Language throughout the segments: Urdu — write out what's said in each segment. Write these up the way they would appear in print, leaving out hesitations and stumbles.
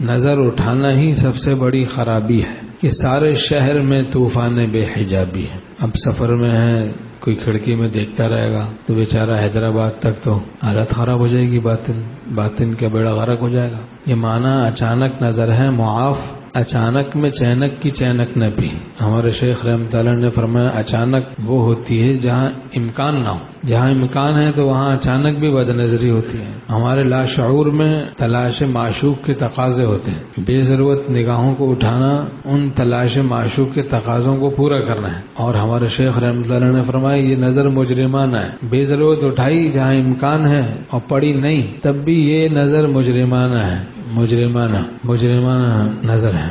نظر اٹھانا ہی سب سے بڑی خرابی ہے کہ سارے شہر میں طوفان بے حجابی ہے. اب سفر میں ہے، کوئی کھڑکی میں دیکھتا رہے گا تو بیچارہ حیدرآباد تک تو حالت خراب ہو جائے گی، باطن کا بیڑا غرق ہو جائے گا. یہ معنی اچانک نظر ہے، معاف اچانک میں چینک کی چینک نہ پی. ہمارے شیخ رحمۃ اللہ نے فرمایا اچانک وہ ہوتی ہے جہاں امکان نہ ہو، جہاں امکان ہے تو وہاں اچانک بھی بد نظری ہوتی ہے. ہمارے لاشعور میں تلاش معشوق کے تقاضے ہوتے ہیں، بے ضرورت نگاہوں کو اٹھانا ان تلاش معشوق کے تقاضوں کو پورا کرنا ہے. اور ہمارے شیخ رحمۃ اللہ نے فرمایا یہ نظر مجرمانہ ہے، بے ضرورت اٹھائی جہاں امکان ہے اور پڑی نہیں تب بھی یہ نظر مجرمانہ ہے، مجرمانہ نظر ہے.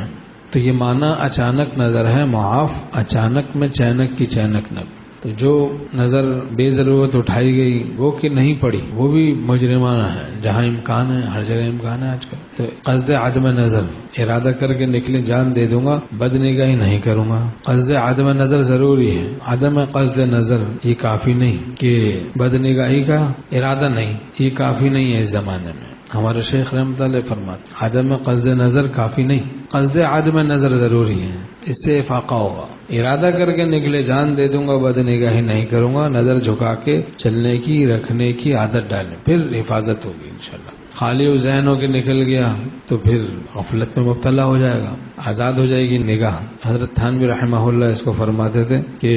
تو یہ معنی اچانک نظر ہے، معاف اچانک میں چینک کی چینک نہ. تو جو نظر بے ضرورت اٹھائی گئی وہ کہ نہیں پڑی وہ بھی مجرمانہ ہے. جہاں امکان ہے ہر جگہ امکان ہے آج کل. تو قصد عدم نظر، ارادہ کر کے نکلے جان دے دوں گا بد نگاہی نہیں کروں گا. قصد عدم نظر ضروری ہے، عدم قصد نظر یہ کافی نہیں کہ بد نگاہی کا ارادہ نہیں، یہ کافی نہیں ہے اس زمانے میں. ہمارے شیخ رحمۃ اللہ فرماتے عدم قصد نظر کافی نہیں، قصد عدم نظر ضروری ہے، اس سے افاقہ ہوگا. ارادہ کر کے نکلے جان دے دوں گا بد نگاہی نہیں کروں گا، نظر جھکا کے چلنے کی رکھنے کی عادت ڈالیں، پھر حفاظت ہوگی انشاءاللہ. خالی ذہن ہو کے نکل گیا تو پھر غفلت میں مبتلا ہو جائے گا، آزاد ہو جائے گی نگاہ. حضرت تھانوی رحمہ اللہ اس کو فرماتے تھے کہ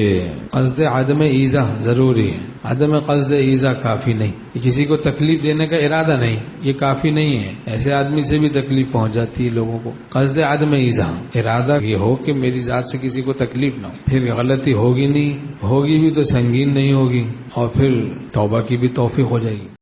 قصد عدم ایذا ضروری ہے، عدم قصد ایذا کافی نہیں. کسی کو تکلیف دینے کا ارادہ نہیں، یہ کافی نہیں ہے. ایسے آدمی سے بھی تکلیف پہنچ جاتی ہے لوگوں کو. قصد عدم ایذا، ارادہ یہ ہو کہ میری ذات سے کسی کو تکلیف نہ ہو. پھر غلطی ہوگی نہیں، ہوگی بھی تو سنگین نہیں ہوگی، اور پھر توبہ کی بھی توفیق ہو جائے گی.